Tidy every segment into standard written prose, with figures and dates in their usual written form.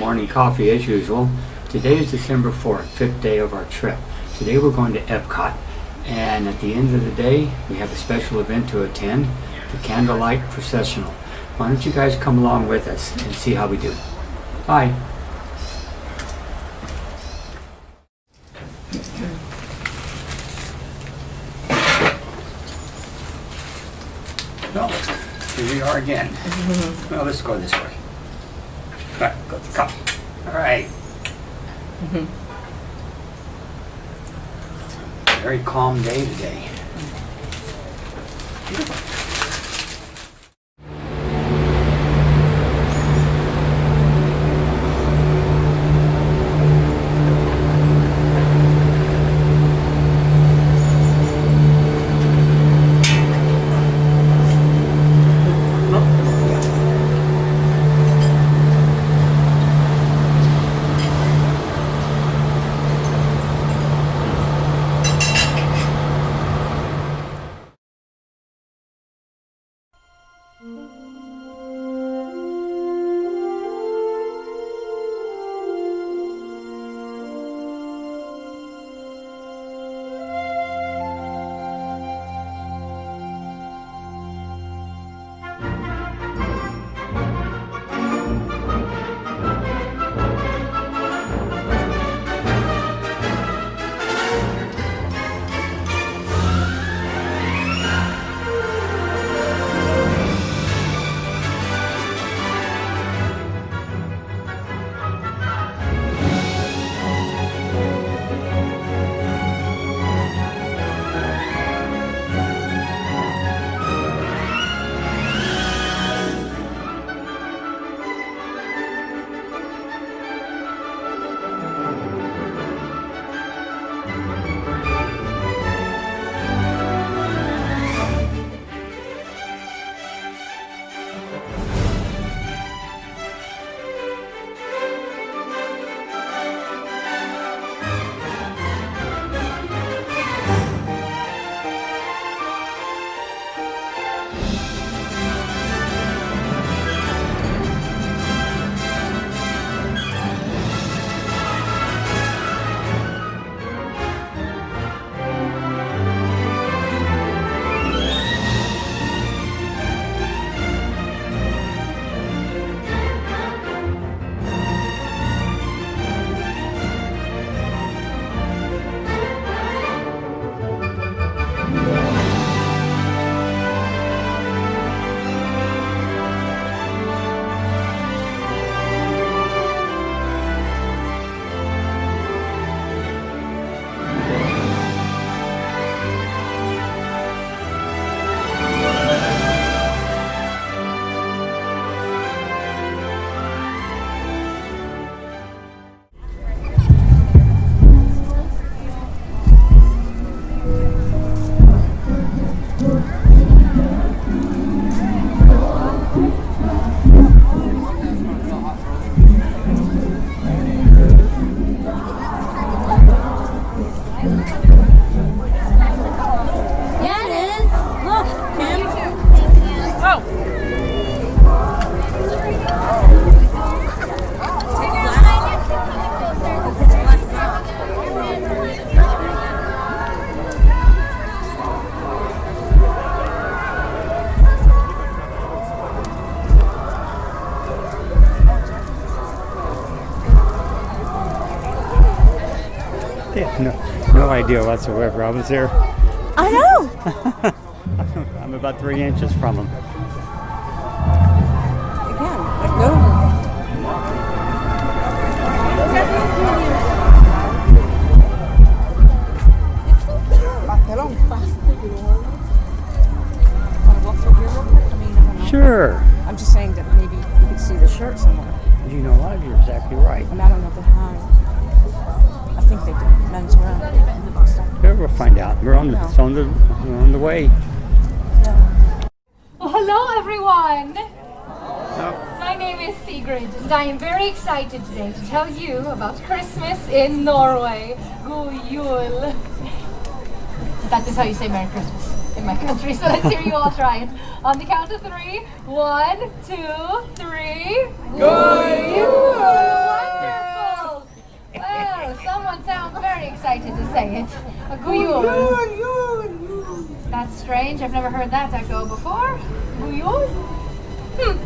morning coffee as usual. Today is December 4th, 5th day of our trip. Today we're going to Epcot, and at the end of the day we have a special event to attend, the candlelight processional. Why don't you guys come along with us and see how we do. Bye. Well, here we are again. Well, let's go this way. Right, go. All right. Very calm day today. No idea whatsoever. I was there. I know. I'm about 3 inches from him. Again, like no. Sure. I'm just saying that maybe you could see the shirt somewhere. You know what? You're exactly right. And I don't know if they have. I think they do. Menswear. Sure, we'll find out. We're on the way. Yeah. Well, hello everyone. Oh. My name is Sigrid, and I am very excited today to tell you about Christmas in Norway. God jul. That is how you say Merry Christmas in my country, so let's hear you all try it. On the count of 3. 1, 2, 3. God jul. excited to say it. A Guyul. That's strange. I've never heard that echo before. Guyul?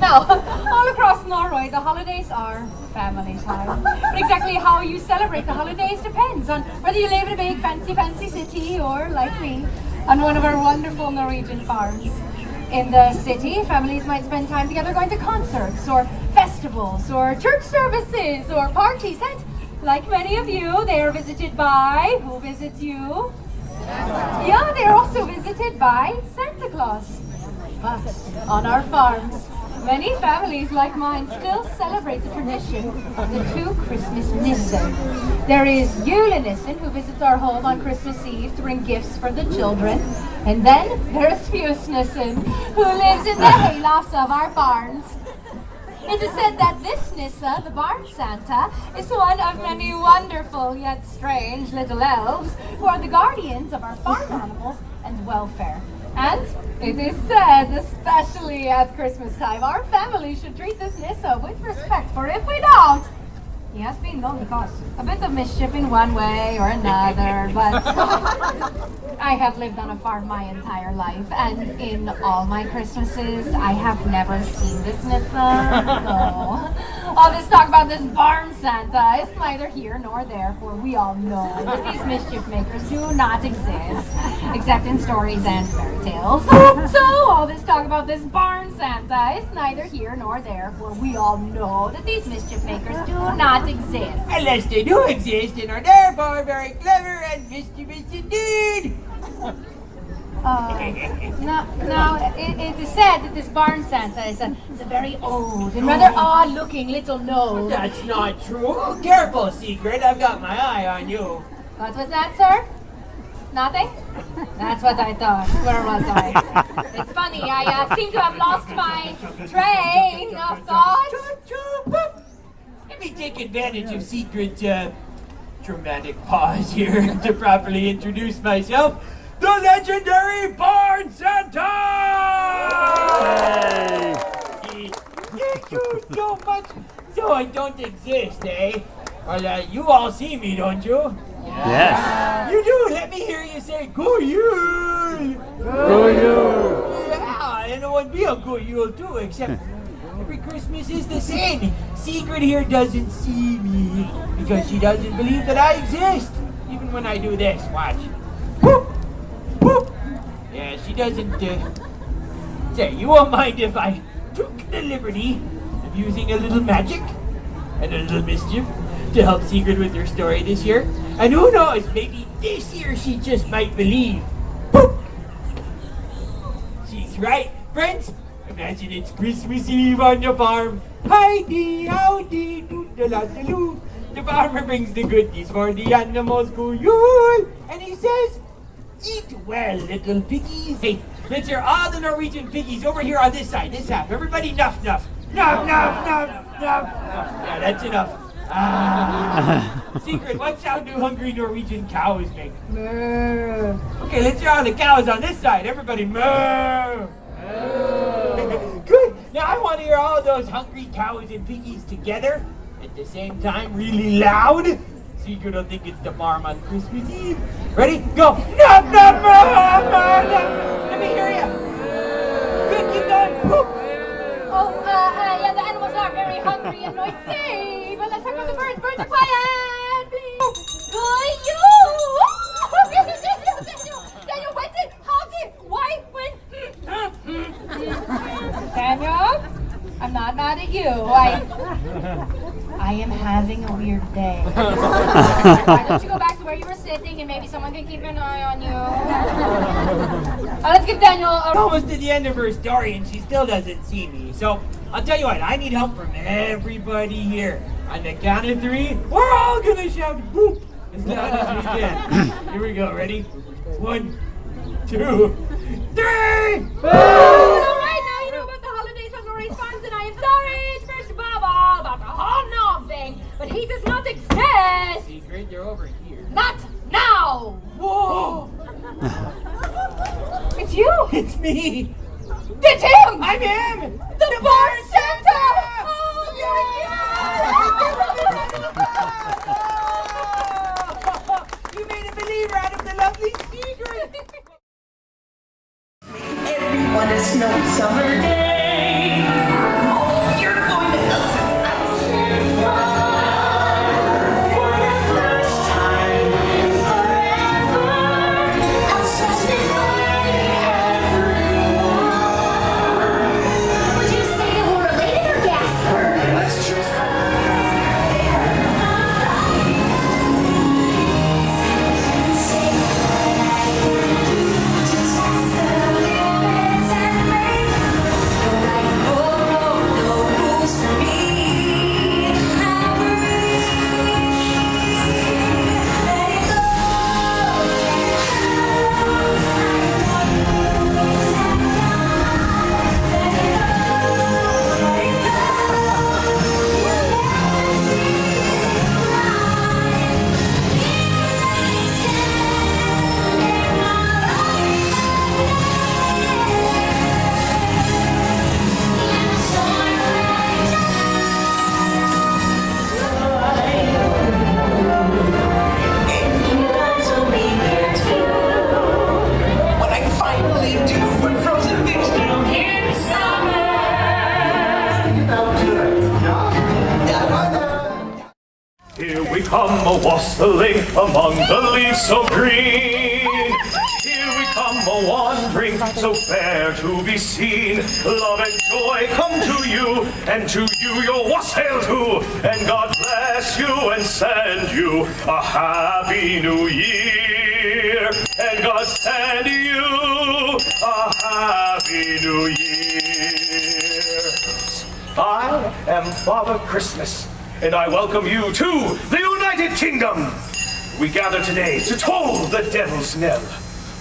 Now, all across Norway, the holidays are family time. But exactly how you celebrate the holidays depends on whether you live in a big, fancy city or, like me, on one of our wonderful Norwegian farms. In the city, families might spend time together going to concerts or festivals or church services or parties. And like many of you, they are visited by... Who visits you? Yeah, they are also visited by Santa Claus. But on our farms, many families like mine still celebrate the tradition of the two Christmas Nissen. There is Julenissen, who visits our home on Christmas Eve to bring gifts for the children. And then there's Fusnissen, who lives in the haylofts of our barns. It is said that this Nissa, the barn Santa, is one of many wonderful yet strange little elves who are the guardians of our farm animals and welfare. And it is said, especially at Christmas time, our family should treat this Nissa with respect, for if we don't, he has been known to cause a bit of mischief in one way or another, but I have lived on a farm my entire life, and in all my Christmases, I have never seen this Nissa, so all this talk about this barn Santa is neither here nor there, for we all know that these mischief makers do not exist, except in stories and fairy tales. So all this talk about this barn Santa is neither here nor there, for we all know that these mischief makers do not exist. Unless they do exist and are therefore very clever and mischievous indeed. Now, it is said that this barn Santa is a very old and rather odd-looking little gnome. That's not true. Careful, Secret. I've got my eye on you. What was that, sir? Nothing? That's what I thought. Where was I? It's funny, I seem to have lost my train of thought. Let me take advantage of Secret's dramatic pause here to properly introduce myself. The legendary Barn Santa! Thank you so much. So I don't exist, eh? Well, you all see me, don't you? Yes. You do. Let me hear you say, Guyul! Guyul! Yeah, and it would be a Guyul too, except every Christmas is the same. Secret here doesn't see me because she doesn't believe that I exist. Even when I do this, watch. Whoop! Whoop! Yeah, she doesn't, say, you won't mind if I took the liberty of using a little magic and a little mischief to help Secret with her story this year. And who knows, maybe this year she just might believe. Boop! She's right, friends. Imagine it's Christmas Eve on the farm. Hi-dee, howdy, doodle-doodle-doo. The farmer brings the goodies for the animals, Guyul, and he says, eat well, little piggies. Hey, let's hear all the Norwegian piggies over here on this side, this half. Everybody, nuff, nuff. Nuff, nuff, nuff, nuff. Yeah, that's enough. Secret, what sound do hungry Norwegian cows make? Moo. Okay, let's hear all the cows on this side. Everybody, moo. Good. Now I want to hear all those hungry cows and piggies together at the same time, really loud. Secret will think it's the farm on Christmas Eve. Ready? Go! Nup, nup, nup, nup, nup. Let me hear you. Good, keep going. Woo. Oh, yeah, the animals are very hungry and noisy. But let's talk about the birds. Birds are quiet, please. Daniel, when did, how did, why, when? Daniel, I'm not mad at you. I am having a weird day. Why don't you go back to where you were sitting and maybe someone can keep an eye on you? Let's give Daniel a... Almost to the end of her story and she still doesn't see me. So, I'll tell you what, I need help from everybody here. On the count of 3, we're all gonna shout boop as loud as we can. Here we go, ready? 1, 2, 3! Boop! Alright, now you know about the holidays on Norway's farms, and I am sorry to Mr. Baba about the whole gnome thing, but he does not exist! Secret, they're over here. Not now! Whoa! It's you! It's me! It's him! I'm him! The Barn Santa! Oh my God! You snowy summer day. Oh, you're going to have some absolute fun for the first time in forever. I'll satisfy everyone. Would you say we're related or Gasper? Let's choose. Here we come a-wassailing among the leaves so green. Here we come a-wandering, so fair to be seen. Love and joy come to you, and to you your wassail too. And God bless you and send you a happy new year. And God send you a happy new year. I am Father Christmas, and I welcome you to the United Kingdom. We gather today to toll the devil's knell.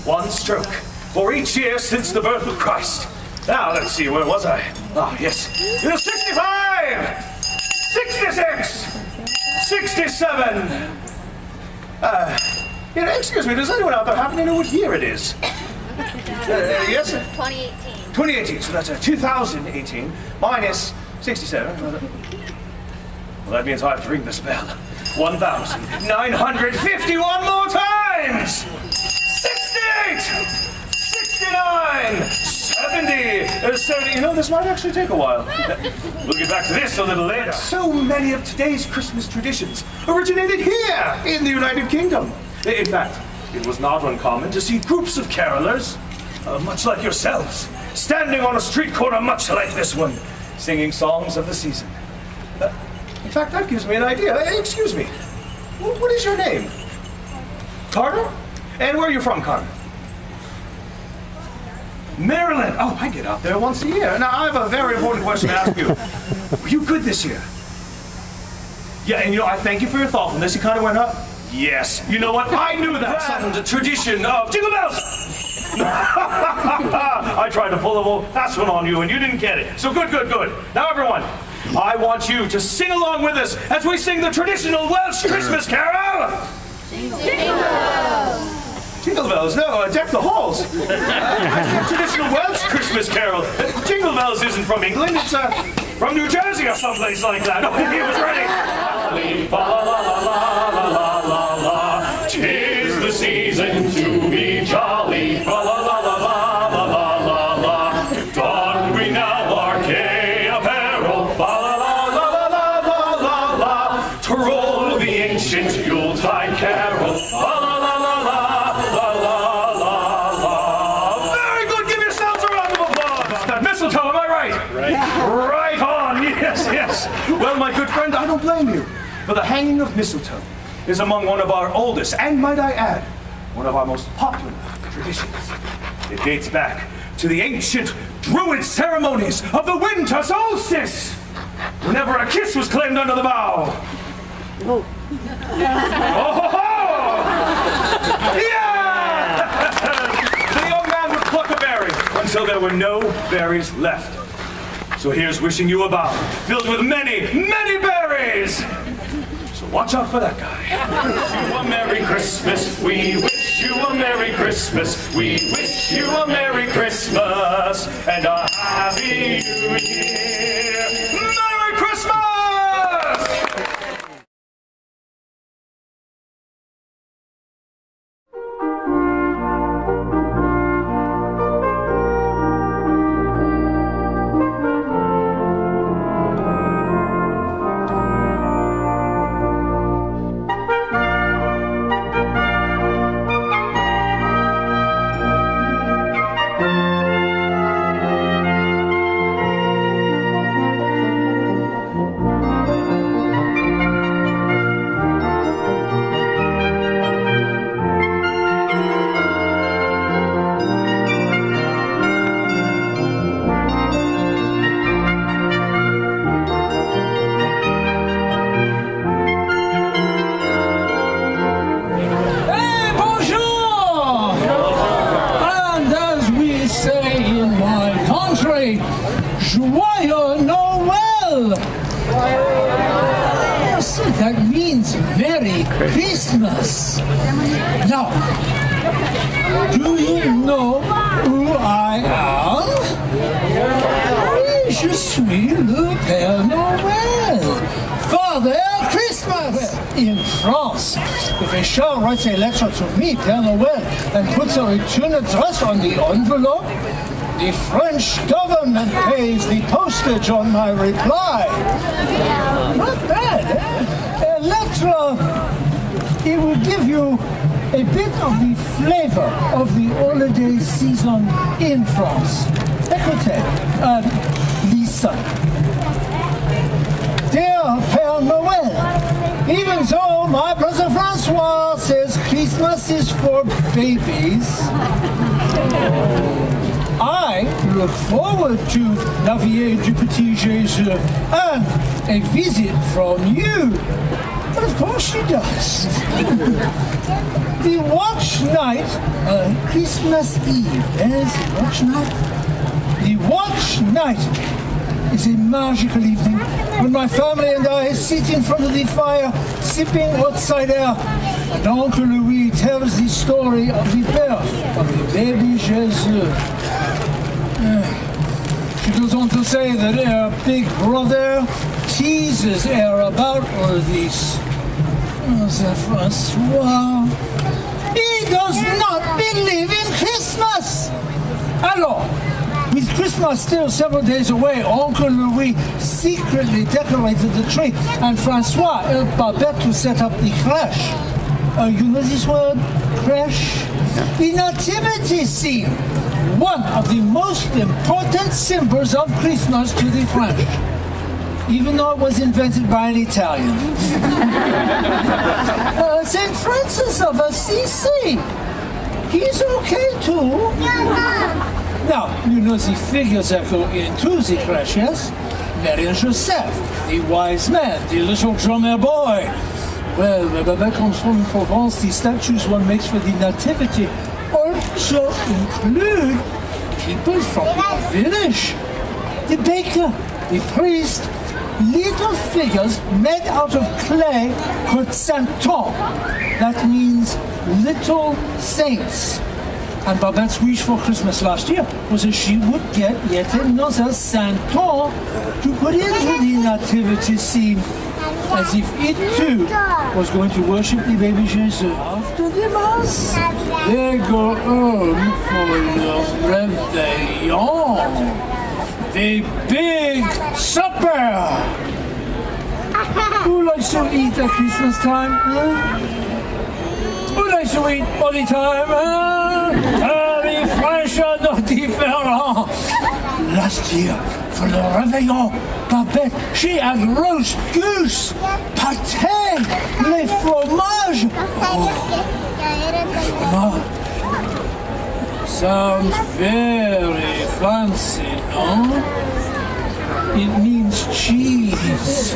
One stroke for each year since the birth of Christ. Now, let's see, where was I? Ah, yes. 65! 66! 67! Excuse me, does anyone out there happen to know what year it is? Yes? 2018. 2018, so that's 2018 minus 67. Well, that means I have to ring this bell 1,951 more times! 68! 69! 70! You know, this might actually take a while. We'll get back to this a little later. So many of today's Christmas traditions originated here in the United Kingdom. In fact, it was not uncommon to see groups of carolers, much like yourselves, standing on a street corner much like this one, singing songs of the season. In fact, that gives me an idea. Excuse me. What is your name? Carter? And where are you from, Carter? Maryland. Oh, I get out there once a year. Now, I have a very important question to ask you. Were you good this year? Yeah, and you know, I thank you for your thoughtfulness. You kind of went up. Yes. You know what? I knew that. The tradition of Jingle Bells. I tried to pull a fast one on you, and you didn't get it. So good. Now, everyone, I want you to sing along with us as we sing the traditional Welsh Christmas carol. Jingle bells. Jingle bells, no, deck the halls. I said traditional Welsh Christmas carol. Jingle bells isn't from England, it's from New Jersey or someplace like that. Oh, he was ready. Fa la la la la la la la. 'Tis the season to be jolly. Fa la la la la la la la la. Don we now our gay apparel. Fa la la la la la la la la. To roll the ancient Yuletide carol. Fa la la la la la la la la. Very good. Give yourselves a round of applause. That mistletoe, am I right? Right on. Yes. Well, my good friend, I don't blame you. For the hanging of mistletoe is among one of our oldest, and might I add, one of our most popular traditions. It dates back to the ancient Druid ceremonies of the winter solstice, whenever a kiss was claimed under the bough. Oh, ho, ho! Yeah! The young man would pluck a berry until there were no berries left. So here's wishing you a bough filled with many, many berries. So watch out for that guy. Wish you a Merry Christmas. We wish you a Merry Christmas. We wish you a Merry Christmas and a Happy New Year. Merry Christmas! say Joyeux Noël. Yes, that means Merry Christmas. Now, do you know who I am? Oui, je suis le Père Noël, Father Christmas. In France, if a child writes a letter to me, Père Noël, and puts a return address on the envelope, the French government pays the postage on my reply. Not bad, eh? A letter, it will give you a bit of the flavor of the holiday season in France. Écoutez, Lisa. Dear Père Noël, even though my brother Francois says Christmas is for babies, I look forward to la vie du petit Jésus and a visit from you. But of course she does. The watch night, Christmas Eve, there's the watch night. The watch night is a magical evening when my family and I sit in front of the fire, sipping hot cider, and Uncle Louis tells the story of the birth of the baby Jesus. She goes on to say that her big brother teases her about all this. Francois, he does not believe in Christmas. Alors, with Christmas still several days away, Uncle Louis secretly decorated the tree, and Francois helped Babette to set up the crèche. You know this word, crèche? The nativity scene, one of the most important symbols of Christmas to the French, even though it was invented by an Italian. St. Francis of Assisi, he's okay too. Now, you know the figures that go into the crèche, yes? Mary and Joseph, the wise man, the little drummer boy. Well, where Babette comes from in Provence, the statues one makes for the nativity also include people from the village. The baker, the priest, little figures made out of clay called Saint-Ton. That means little saints. And Babette's wish for Christmas last year was that she would get yet another Saint-Ton to put into the nativity scene, as if it too was going to worship the baby Jesus. After the Mass, they go home for the Réveillon, the big supper. Who likes to eat at Christmas time? Who likes to eat all the time? Les French are not différents. Last year, for the Réveillon, Babette, she had roast goose, pâté, les fromages. Fromage. Sounds very fancy, no? It means cheese.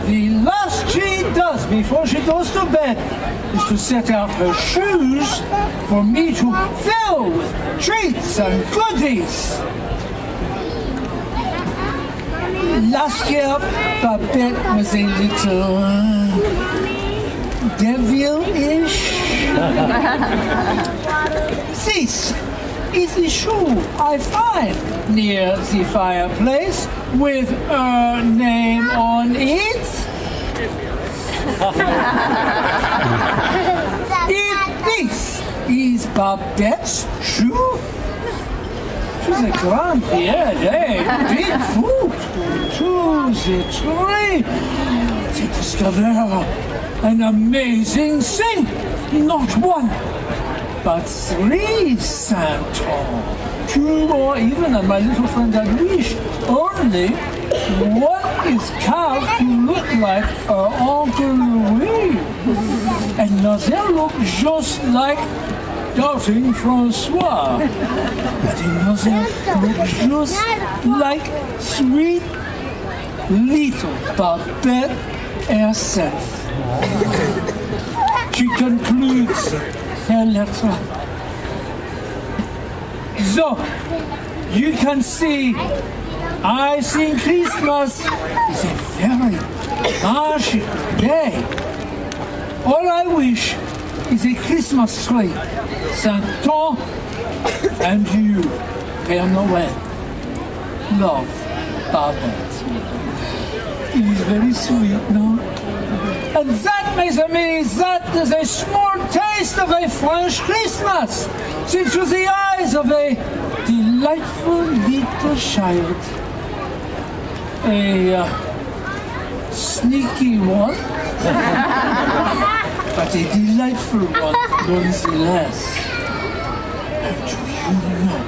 The last she does before she goes to bed is to set out her shoes for me to fill with treats and goodies. Last year, Babette was a little devilish. This is the shoe I find near the fireplace with her name on it. If this is Babette's shoe, she's a grand Pierre, eh? Big foot to the tree. They discover an amazing thing. Not one, but 3 Saint-Ton. 2 more even than my little friend had wished. Only one is carved to look like her Uncle Louis. Another look just like Doubting Francois. And another look just like sweet little Babette herself. She concludes her letter. So, you can see, I think Christmas is a very magical day. All I wish is a Christmas tree, Santa, and you, Père Noël. Love, Babette. It is very sweet, no? And that, mes amis, that is a small taste of a French Christmas, into the eyes of a delightful little child. A sneaky one, but a delightful one nonetheless. And do you know,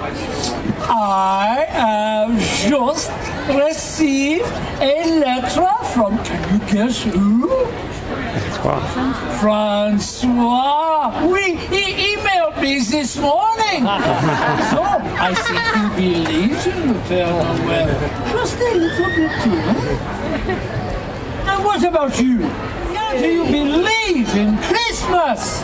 I have just received a letter from, can you guess who? Francois. Oui, he emailed me this morning. So, I think you believe in the Père Noël. Just a little bit too, huh? And what about you? Do you believe in Christmas?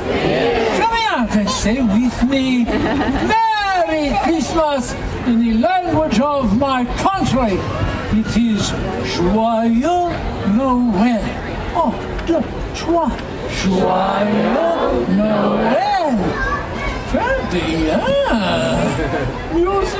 Come out and say with me, Merry Christmas in the language of my country. It is Joyeux Noël. Oh, Joyeux Noël. Très bien. Music